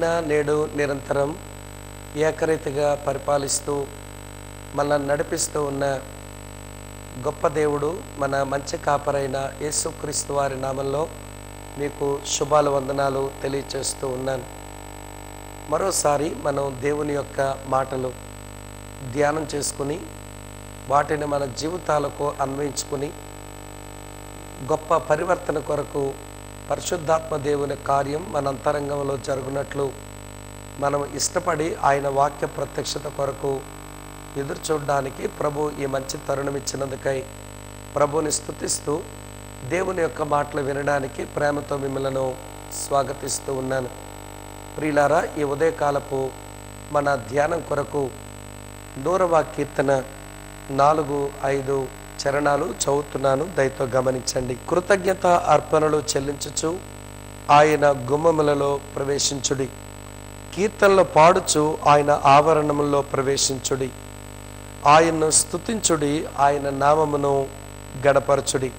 నిన్న నేడు నిరంతరం ఏకరీతిగా పరిపాలిస్తూ మనల్ని నడిపిస్తూ ఉన్న గొప్ప దేవుడు మన మంచి కాపరైన యేసుక్రీస్తు వారి నామంలో మీకు శుభాలు వందనాలు తెలియచేస్తూ ఉన్నాను. మరోసారి మనం దేవుని యొక్క మాటలు ధ్యానం చేసుకుని వాటిని మన జీవితాలకు అన్వయించుకుని గొప్ప పరివర్తన కొరకు పరిశుద్ధాత్మ దేవుని కార్యం మన అంతరంగంలో జరుగునట్లు మనం ఇష్టపడి ఆయన వాక్య ప్రత్యక్షత కొరకు ఎదురు చూడడానికి ప్రభు ఈ మంచి తరుణం ఇచ్చినందుకై ప్రభుని స్తుతిస్తూ దేవుని యొక్క మాటలు వినడానికి ప్రేమతో మిమ్మల్ని స్వాగతిస్తూ ఉన్నాను. ప్రియులారా, ఈ ఉదయకాలపు మన ధ్యానం కొరకు 100వ కీర్తన 4-5 చరణాలు చదువుతున్నాను, దయతో గమనించండి. కృతజ్ఞత అర్పణలు చెల్లించుచు ఆయన గుమ్మములలో ప్రవేశించుడి, కీర్తనలు పాడుచు ఆయన ఆవరణములో ప్రవేశించుడి, ఆయన్ను స్తుతించుడి, ఆయన నామమును గణపరచుడి.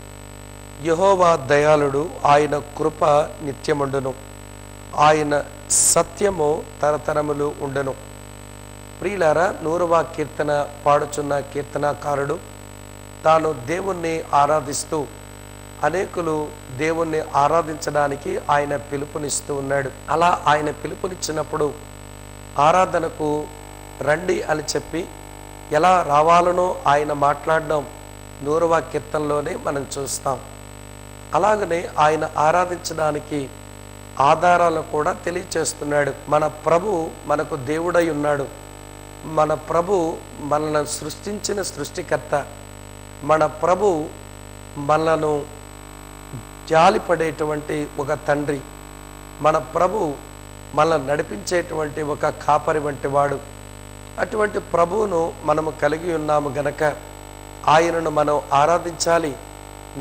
యెహోవా దయాళుడు, ఆయన కృప నిత్యముండును, ఆయన సత్యము తరతరములు ఉండును. ప్రియులారా, 100వ కీర్తన పాడుచున్న కీర్తనాకారుడు తాను దేవుణ్ణి ఆరాధిస్తూ అనేకులు దేవుణ్ణి ఆరాధించడానికి ఆయన పిలుపునిస్తూ ఉన్నాడు. అలా ఆయన పిలుపునిచ్చినప్పుడు ఆరాధనకు రండి అని చెప్పి ఎలా రావాలనో ఆయన మాట్లాడడం 100వ కీర్తనలోనే మనం చూస్తాం. అలాగనే ఆయన ఆరాధించడానికి ఆధారాలను కూడా తెలియచేస్తున్నాడు. మన ప్రభు మనకు దేవుడై ఉన్నాడు. మన ప్రభు మనల్ని సృష్టించిన సృష్టికర్త. మన ప్రభు మనలను జాలిపడేటువంటి ఒక తండ్రి. మన ప్రభు మనల్ని నడిపించేటువంటి ఒక కాపరి వంటి వాడు. అటువంటి ప్రభువును మనము కలిగి ఉన్నాము గనక ఆయనను మనం ఆరాధించాలి.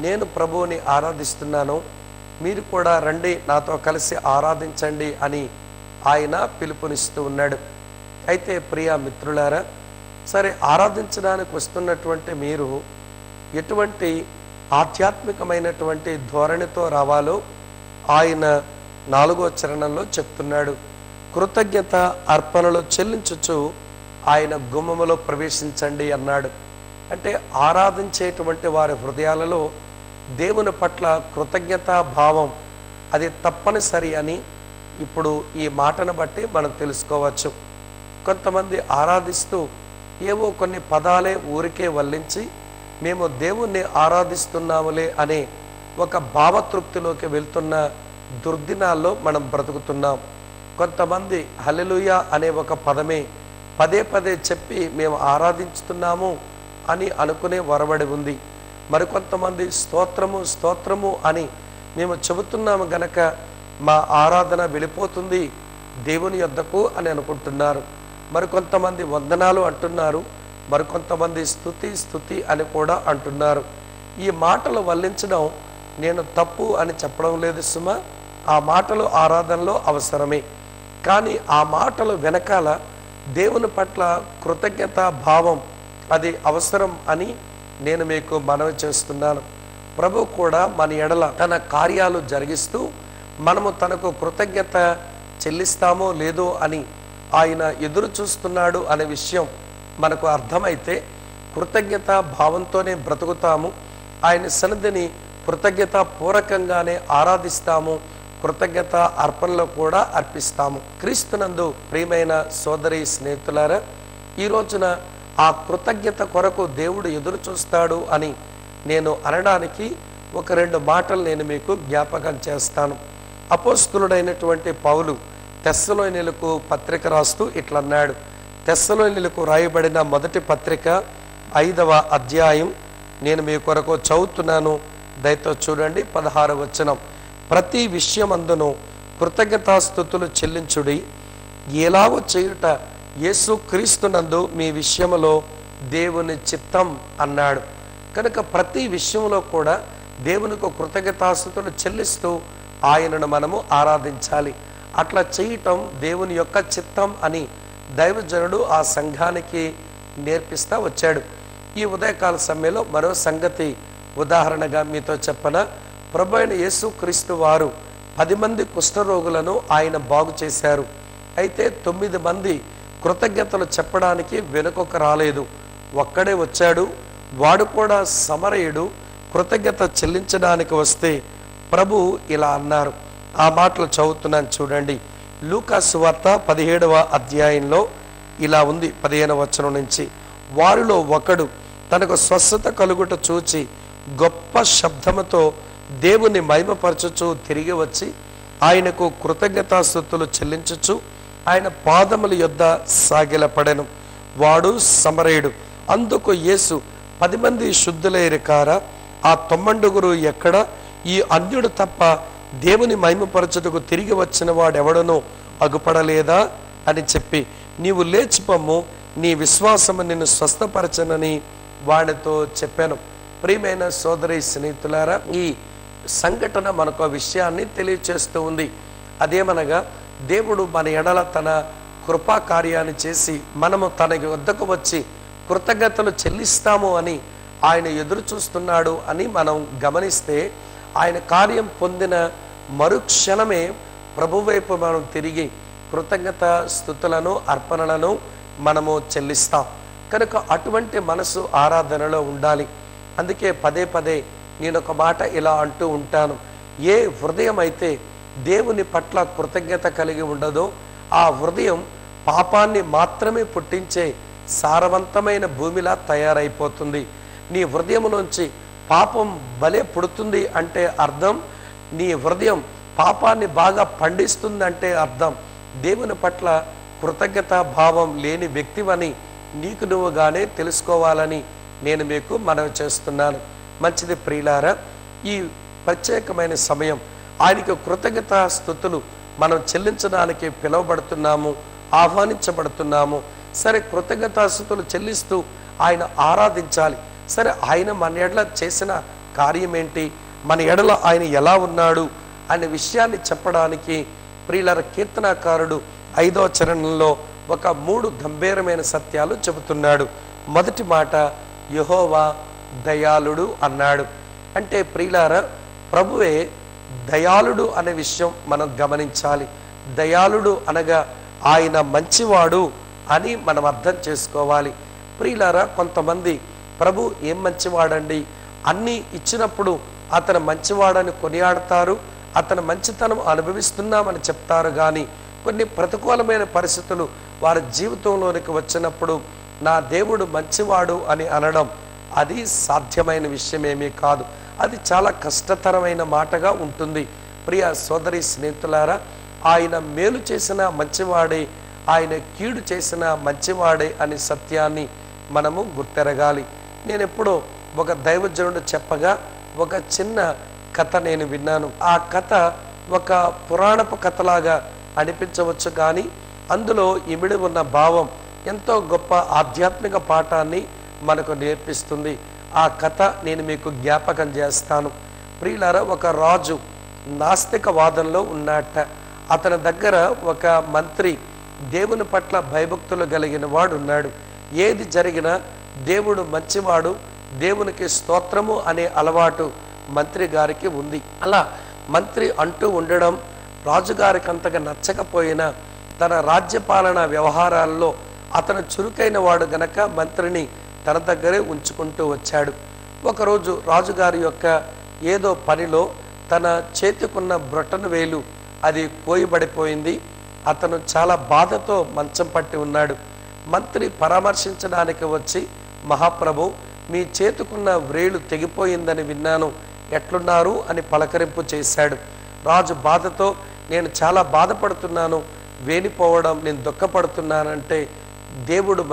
నేను ప్రభువుని ఆరాధిస్తున్నాను, మీరు కూడా రండి నాతో కలిసి ఆరాధించండి అని ఆయన పిలుపునిస్తూ ఉన్నాడు. అయితే ప్రియ మిత్రులారా, సరే, ఆరాధించడానికి వస్తున్నటువంటి మీరు ఎటువంటి ఆధ్యాత్మికమైనటువంటి ధోరణితో రావాలో ఆయన 4వ చరణంలో చెప్తున్నాడు. కృతజ్ఞత అర్పణలు చెల్లించుచు ఆయన గుమ్మములో ప్రవేశించండి అన్నాడు. అంటే ఆరాధించేటువంటి వారి హృదయాలలో దేవుని పట్ల కృతజ్ఞతా భావం అది తప్పనిసరి అని ఇప్పుడు ఈ మాటను బట్టి మనం తెలుసుకోవచ్చు. కొంతమంది ఆరాధిస్తూ ఏవో కొన్ని పదాలే ఊరికే వల్లించి మేము దేవుణ్ణి ఆరాధిస్తున్నాములే అనే ఒక భావతృప్తిలోకి వెళ్తున్న దుర్దినాల్లో మనం బ్రతుకుతున్నాం. కొంతమంది హల్లెలూయా అనే ఒక పదమే పదే పదే చెప్పి మేము ఆరాధించుతున్నాము అని అనుకునే వరబడి ఉంది. మరికొంతమంది స్తోత్రము స్తోత్రము అని మేము చెబుతున్నాము గనక మా ఆరాధన వెళ్ళిపోతుంది దేవుని యొద్దకు అని అనుకుంటున్నారు. మరికొంతమంది వందనాలు అంటున్నారు, మరికొంతమంది స్తుతి స్తుతి అని కూడా అంటున్నారు. ఈ మాటలు వల్లించడం నేను తప్పు అని చెప్పడం లేదు సుమా. ఆ మాటలు ఆరాధనలో అవసరమే. కానీ ఆ మాటలు వెనకాల దేవుని పట్ల కృతజ్ఞతా భావం అది అవసరం అని నేను మీకు మనవి చేస్తున్నాను. ప్రభు కూడా మన ఎడల తన కార్యాలు జరిగిస్తూ మనము తనకు కృతజ్ఞత చెల్లిస్తామో లేదో అని ఆయన ఎదురు చూస్తున్నాడు అనే విషయం మనకు అర్థమైతే కృతజ్ఞతా భావంతోనే బ్రతుకుతాము. ఆయన సన్నిధిని కృతజ్ఞతా పూర్వకంగానే ఆరాధిస్తాము, కృతజ్ఞత అర్పణలో కూడా అర్పిస్తాము. క్రీస్తునందు ప్రియమైన సోదరి స్నేహితులారా, ఈ రోజున ఆ కృతజ్ఞత కొరకు దేవుడు ఎదురు చూస్తాడు అని నేను అనడానికి ఒక 2 మాటలు నేను మీకు జ్ఞాపకం చేస్తాను. అపోస్తలుడైనటువంటి పౌలు తెస్సలోనిలకు పత్రిక రాస్తూ ఇట్లన్నాడు. తెస్సలోనిలకు రాయబడిన మొదటి పత్రిక 5వ అధ్యాయం నేను మీ కొరకు చదువుతున్నాను, దయతో చూడండి. 16వ వచనం. ప్రతి విషయమందును కృతజ్ఞతాస్తుతులు చెల్లించుడి, ఎలాగో చేయుట యేసు క్రీస్తునందు మీ విషయములో దేవుని చిత్తం అన్నాడు. కనుక ప్రతి విషయంలో కూడా దేవునికి కృతజ్ఞతాస్తుతులు చెల్లిస్తూ ఆయనను మనము ఆరాధించాలి. అట్లా చేయటం దేవుని యొక్క చిత్తం అని దైవజనుడు ఆ సంఘానికి నేర్పిస్తా వచ్చాడు. ఈ ఉదయకాల సమయంలో మరో సంగతి ఉదాహరణగా మీతో చెప్పన. ప్రభు అయిన యేసుక్రీస్తు వారు 10 మంది కుష్ఠరోగులను ఆయన బాగు చేశారు. అయితే 9 మంది కృతజ్ఞతలు చెప్పడానికి వెనుకొక రాలేదు. ఒక్కడే వచ్చాడు. వాడు కూడా సమరయుడు. కృతజ్ఞత చెల్లించడానికి వస్తే ప్రభు ఇలా అన్నారు. ఆ మాటలు చదువుతున్నాను చూడండి. లూకా సువార్త 17వ అధ్యాయంలో ఇలా ఉంది, 15వ వచనం నుంచి. వారిలో ఒకడు తనకు స్వస్థత కలుగుట చూచి గొప్ప శబ్దముతో దేవుని మహిమపరచుచు తిరిగి వచ్చి ఆయనకు కృతజ్ఞతాస్తుతులు చెల్లించుచు ఆయన పాదముల యొద్ద సాగిలపడెను. వాడు సమరయుడు. అందుకు యేసు, 10 మంది శుద్ధులైరు కారా? ఆ 90 ఎక్కడ? ఈ అన్యుడు తప్ప దేవుని మహిమపరచుటకు తిరిగి వచ్చిన వాడెవడనో అగుపడలేదా అని చెప్పి, నీవు లేచిపొమ్ము, నీ విశ్వాసము నిన్ను స్వస్థపరచనని వాడితో చెప్పాను. ప్రియమైన సోదరి స్నేహితులారా, ఈ సంఘటన మనకు విషయాన్ని తెలియచేస్తూ ఉంది. అదేమనగా దేవుడు మన ఎడల తన కృపా కార్యాన్ని చేసి మనము తన వద్దకు వచ్చి కృతజ్ఞతలు చెల్లిస్తాము అని ఆయన ఎదురు చూస్తున్నాడు అని మనం గమనిస్తే, ఆయన కార్యం పొందిన మరుక్షణమే ప్రభు వైపు మనం తిరిగి కృతజ్ఞత స్తుతులను అర్పణలను మనము చెల్లిస్తాం. కనుక అటువంటి మనసు ఆరాధనలో ఉండాలి. అందుకే పదే పదే నేను ఒక మాట ఇలా అంటూ ఉంటాను. ఏ హృదయం అయితే దేవుని పట్ల కృతజ్ఞత కలిగి ఉండదో ఆ హృదయం పాపాన్ని మాత్రమే పుట్టించే సారవంతమైన భూమిలా తయారైపోతుంది. నీ హృదయంలోంచి పాపం భలే పుడుతుంది అంటే అర్థం, నీ హృదయం పాపాన్ని బాగా పండిస్తుంది అంటే అర్థం దేవుని పట్ల కృతజ్ఞతా భావం లేని వ్యక్తివని నీకు నువ్వుగానే తెలుసుకోవాలని నేను మీకు మనవి చేస్తున్నాను. మంచిది ప్రియులారా, ఈ ప్రత్యేకమైన సమయం ఆయనకు కృతజ్ఞతా స్తుతులు మనం చెల్లించడానికి పిలువబడుతున్నాము, ఆహ్వానించబడుతున్నాము. సరే, కృతజ్ఞతా స్తుతులు చెల్లిస్తూ ఆయన ఆరాధించాలి. సరే, ఆయన మన ఎడల చేసిన కార్యం ఏంటి, మన ఎడల ఆయన ఎలా ఉన్నాడు అనే విషయాన్ని చెప్పడానికి ప్రియులార కీర్తనాకారుడు 5వ చరణంలో ఒక 3 గంభీరమైన సత్యాలు చెబుతున్నాడు. మొదటి మాట, యెహోవా దయాళుడు అన్నాడు. అంటే ప్రియులార, ప్రభువే దయాళుడు అనే విషయం మనం గమనించాలి. దయాళుడు అనగా ఆయన మంచివాడు అని మనం అర్థం చేసుకోవాలి. ప్రియులారా, కొంతమంది ప్రభు ఏం మంచివాడండి, అన్నీ ఇచ్చినప్పుడు అతను మంచివాడని కొనియాడతారు, అతను మంచితనం అనుభవిస్తున్నామని చెప్తారు. కానీ కొన్ని ప్రతికూలమైన పరిస్థితులు వారి జీవితంలోనికి వచ్చినప్పుడు నా దేవుడు మంచివాడు అని అనడం అది సాధ్యమైన విషయమేమీ కాదు. అది చాలా కష్టతరమైన మాటగా ఉంటుంది. ప్రియ సోదరి స్నేహితులారా, ఆయన మేలు చేసిన మంచివాడే, ఆయన కీడు చేసిన మంచివాడే అనే సత్యాన్ని మనము గుర్తెరగాలి. నేను ఎప్పుడో ఒక దైవజనుడు చెప్పగా ఒక చిన్న కథ నేను విన్నాను. ఆ కథ ఒక పురాణపు కథలాగా అనిపించవచ్చు, కానీ అందులో ఇమిడి ఉన్న భావం ఎంతో గొప్ప ఆధ్యాత్మిక పాఠాన్ని మనకు నేర్పిస్తుంది. ఆ కథ నేను మీకు జ్ఞాపకం చేస్తాను. ప్రియులారా, ఒక రాజు నాస్తిక వాదంలో ఉన్నట్ట. అతని దగ్గర ఒక మంత్రి దేవుని పట్ల భయభక్తులు కలిగిన వాడు ఉన్నాడు. ఏది జరిగినా దేవుడు మంచివాడు, దేవునికి స్తోత్రము అనే అలవాటు మంత్రి గారికి ఉంది. అలా మంత్రి అంటూ ఉండడం రాజుగారికి అంతగా నచ్చకపోయినా తన రాజ్యపాలన వ్యవహారాల్లో అతను చురుకైన వాడు గనక మంత్రిని తన దగ్గరే ఉంచుకుంటూ వచ్చాడు. ఒకరోజు రాజుగారి యొక్క ఏదో పనిలో తన చేతికున్న బ్రొటన వేలు అది కోయబడిపోయింది. అతను చాలా బాధతో మంచం పట్టి ఉన్నాడు. మంత్రి పరామర్శించడానికి వచ్చి, మహాప్రభు, మీ చేతుకున్న వ్రేలు తెగిపోయిందని విన్నాను, ఎట్లున్నారు అని పలకరింపు చేశాడు. రాజు బాధతో, నేను చాలా బాధపడుతున్నాను, వేలిపోవడం నేను దుఃఖపడుతున్నానంటే, దేవుడు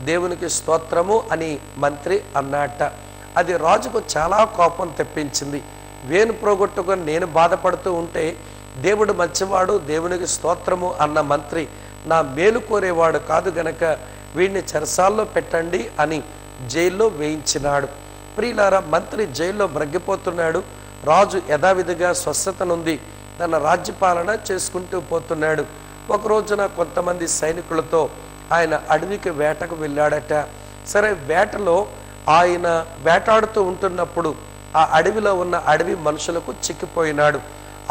దేవునికి స్తోత్రము అని మంత్రి అన్నట్ట. అది రాజుకు చాలా కోపం తెప్పించింది. వేణు ప్రోగొట్టుకొని నేను బాధపడుతూ ఉంటే దేవుడు మంచివాడు, దేవునికి స్తోత్రము అన్న మంత్రి నా మేలు కోరేవాడు కాదు గనక వీడిని చెరసాల్లో పెట్టండి అని జైల్లో వేయించినాడు. ప్రియులారా, మంత్రి జైల్లో మ్రగ్గిపోతున్నాడు. రాజు యథావిధిగా స్వస్థతనుంది తన రాజ్యపాలన చేసుకుంటూ పోతున్నాడు. ఒక రోజున కొంతమంది సైనికులతో ఆయన అడవికి వేటకు వెళ్ళాడట. సరే, వేటలో ఆయన వేటాడుతూ ఉంటున్నప్పుడు ఆ అడవిలో ఉన్న అడవి మనుషులకు చిక్కిపోయినాడు.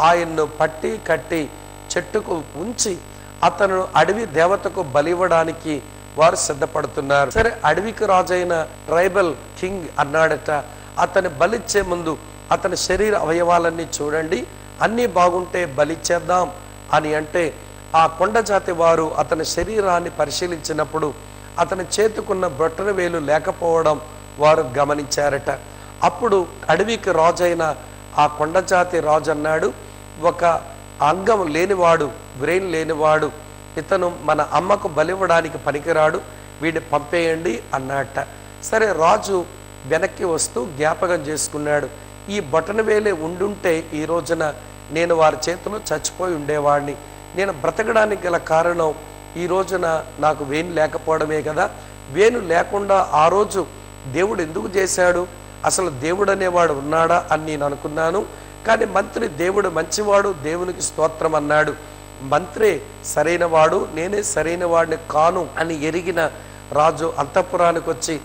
ఆయన్ను పట్టి కట్టి చెట్టుకు ఉంచి అతను అడవి దేవతకు బలివ్వడానికి వారు సిద్ధపడుతున్నారు. సరే, అడవికి రాజైన ట్రైబల్ కింగ్ అన్నాడట, అతని బలిచ్చే ముందు అతని శరీర అవయవాలన్నీ చూడండి, అన్నీ బాగుంటే బలిచ్చేద్దాం అని అంటే, ఆ కొండ జాతి వారు అతని శరీరాన్ని పరిశీలించినప్పుడు అతని చేతుకున్న బొట్టన వేలు లేకపోవడం వారు గమనించారట. అప్పుడు అడవికి రాజైన ఆ కొండ జాతి రాజు అన్నాడు, ఒక అంగం లేనివాడు, బ్రెయిన్ లేనివాడు, ఇతను మన అమ్మకు బలివ్వడానికి పనికిరాడు, వీడిని పంపేయండి అన్నట్ట. సరే, రాజు వెనక్కి వస్తూ జ్ఞాపకం చేసుకున్నాడు, ఈ బొటన వేలే ఉండుంటే ఈ రోజున నేను వారి చేతిలో చచ్చిపోయి ఉండేవాడిని. నేను బ్రతకడానికి గల కారణం ఈ రోజున నాకు వేణు లేకపోవడమే కదా. వేణు లేకుండా ఆ రోజు దేవుడు ఎందుకు చేశాడు, అసలు దేవుడు అనేవాడు ఉన్నాడా అని నేను అనుకున్నాను. కానీ మంత్రి దేవుడు మంచివాడు, దేవునికి స్తోత్రం అన్నాడు. మంత్రే సరైన వాడు, నేనే సరైన వాడిని కాను అని ఎరిగిన రాజు అంతఃపురానికి వచ్చి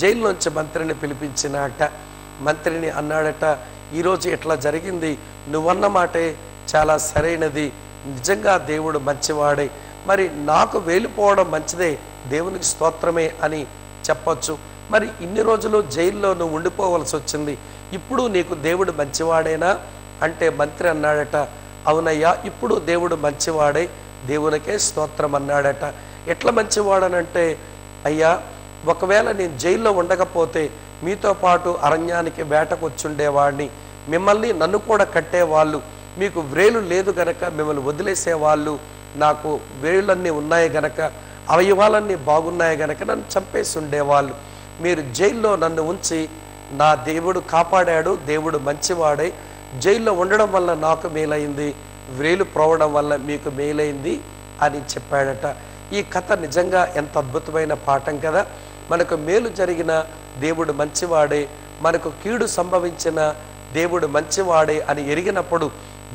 జైల్లోంచి మంత్రిని పిలిపించినట. మంత్రిని అన్నాడట, ఈరోజు ఇట్లా జరిగింది, నువ్వన్న మాటే చాలా సరైనది, నిజంగా దేవుడు మంచివాడే, మరి నాకు వేలిపోవడం మంచిదే, దేవునికి స్తోత్రమే అని చెప్పొచ్చు. మరి ఇన్ని రోజులు జైల్లో నువ్వు ఉండిపోవలసి వచ్చింది, ఇప్పుడు నీకు దేవుడు మంచివాడేనా అంటే మంత్రి అన్నాడట, అవునయ్యా, ఇప్పుడు దేవుడు మంచివాడే, దేవునికే స్తోత్రం అన్నాడట. ఎట్లా మంచివాడనంటే, అయ్యా, ఒకవేళ నేను జైల్లో ఉండకపోతే మీతో పాటు అరణ్యానికి వేటకు వచ్చుండేవాడిని, మిమ్మల్ని నన్ను కూడా కట్టేవాళ్ళు, మీకు వ్రేలు లేదు గనక మిమ్మల్ని వదిలేసేవాళ్ళు, నాకు వేళ్ళన్నీ ఉన్నాయి గనక, అవయవాలన్నీ బాగున్నాయి గనక నన్ను చంపేసి ఉండేవాళ్ళు. మీరు జైల్లో నన్ను ఉంచి నా దేవుడు కాపాడాడు, దేవుడు మంచివాడే, జైల్లో ఉండడం వల్ల నాకు మేలైంది, వ్రేలు ప్రోవడం వల్ల మీకు మేలైంది అని చెప్పాడట. ఈ కథ నిజంగా ఎంత అద్భుతమైన పాఠం కదా. మనకు మేలు జరిగిన దేవుడు మంచివాడే, మనకు కీడు సంభవించిన దేవుడు మంచివాడే అని ఎరిగినప్పుడు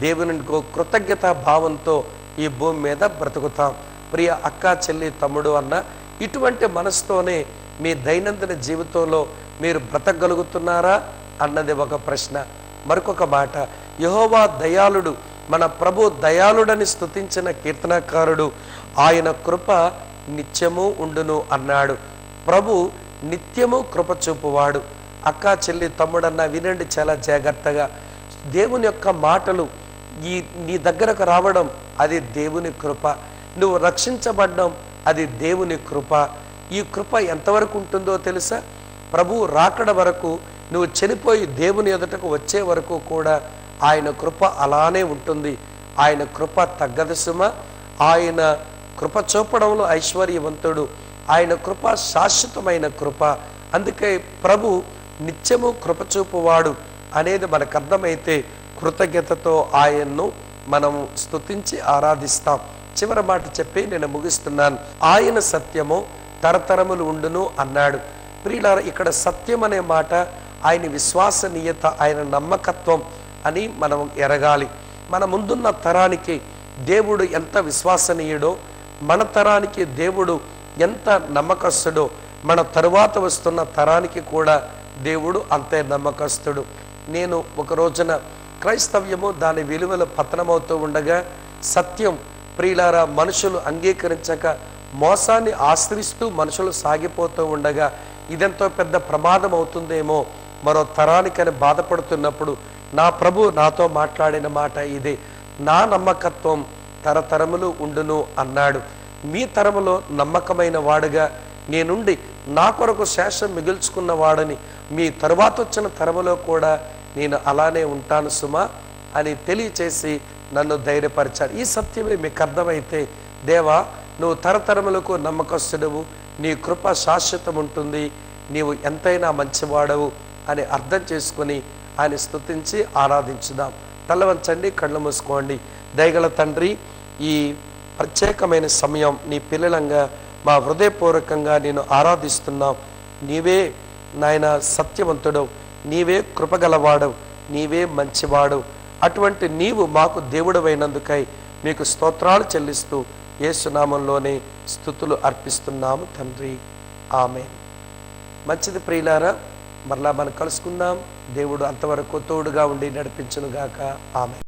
దేవుని కృతజ్ఞతా భావంతో ఈ భూమి మీద బ్రతుకుతాం. ప్రియ అక్క, చెల్లి, తమ్ముడు అన్న, ఇటువంటి మనసుతోనే మీ దైనందిన జీవితంలో మీరు బ్రతకగలుగుతున్నారా అన్నది ఒక ప్రశ్న. మరొక మాట, యెహోవా దయాళుడు, మన ప్రభు దయాళుడని స్తుతించిన కీర్తనకారుడు, ఆయన కృప నిత్యము ఉండును అన్నాడు. ప్రభు నిత్యము కృప చూపువాడు. అక్క, చెల్లి, తమ్ముడన్న వినండి చాలా జాగ్రత్తగా. దేవుని యొక్క మాటలు నీ దగ్గరకు రావడం అది దేవుని కృప, నువ్వు రక్షించబడ్డం అది దేవుని కృప. ఈ కృప ఎంతవరకు ఉంటుందో తెలుసా? ప్రభువు రాకడ వరకు, నువ్వు చనిపోయి దేవుని ఎదుటకు వచ్చే వరకు కూడా ఆయన కృప అలానే ఉంటుంది. ఆయన కృప తగ్గదు సుమ. ఆయన కృప చూపడంలో ఐశ్వర్యవంతుడు, ఆయన కృప శాశ్వతమైన కృప. అందుకే ప్రభు నిత్యము కృప చూపువాడు అనేది మనకు అర్థమైతే కృతజ్ఞతతో ఆయన్ను మనం స్తుతించి ఆరాధిస్తాం. చివరి మాట చెప్పి నేను ముగిస్తున్నాను. ఆయన సత్యము తరతరములు ఉండును అన్నాడు. ప్రియులారా, ఇక్కడ సత్యం అనే మాట ఆయన విశ్వసనీయత, ఆయన నమ్మకత్వం అని మనం ఎరగాలి. మన ముందున్న తరానికి దేవుడు ఎంత విశ్వసనీయుడో, మన తరానికి దేవుడు ఎంత నమ్మకస్తుడో, మన తరువాత వస్తున్న తరానికి కూడా దేవుడు అంతే నమ్మకస్తుడు. నేను ఒక రోజున క్రైస్తవ్యము దాని విలువలు పతనమవుతూ ఉండగా, సత్యం ప్రియులారా మనుషులు అంగీకరించక మోసాన్ని ఆశ్రయిస్తూ మనుషులు సాగిపోతూ ఉండగా, ఇదెంతో పెద్ద ప్రమాదం అవుతుందేమో మరో తరానికని బాధపడుతున్నప్పుడు నా ప్రభు నాతో మాట్లాడిన మాట ఇదే, నా నమ్మకత్వం తరతరములు ఉండును అన్నాడు. మీ తరములో నమ్మకమైన వాడుగా నేనుండి నా కొరకు శేషం మిగుల్చుకున్న వాడని మీ తరువాత వచ్చిన తరములో కూడా నేను అలానే ఉంటాను సుమా అని తెలియచేసి నన్ను ధైర్యపరిచాడు. ఈ సత్యమే మీకు అర్థమైతే, దేవా నువ్వు తరతరములకు నమ్మకస్తుడవు, నీ కృప శాశ్వతం ఉంటుంది, నీవు ఎంతైనా మంచివాడవు అని అర్థం చేసుకుని ఆయన స్తుతించి ఆరాధించుదాం. తల వంచండి, కళ్ళు మూసుకోండి. దయగల తండ్రి, ఈ ప్రత్యేకమైన సమయం నీ పిల్లలంగా మా హృదయపూర్వకంగా నేను ఆరాధిస్తున్నాం. నీవే నాయన సత్యవంతుడవు, నీవే కృపగలవాడవు, నీవే మంచివాడవు. అటువంటి నీవు మాకు దేవుడవైనందుకై మీకు స్తోత్రాలు చెల్లిస్తూ యేసునామంలోనే స్తుతులు అర్పిస్తున్నాము తండ్రి, ఆమేన్. మంచిది ప్రియులారా, మరలా మనం కలుసుకుందాం. దేవుడు అంతవరకు తోడుగా ఉండి నడిపించునుగాక. ఆమేన్.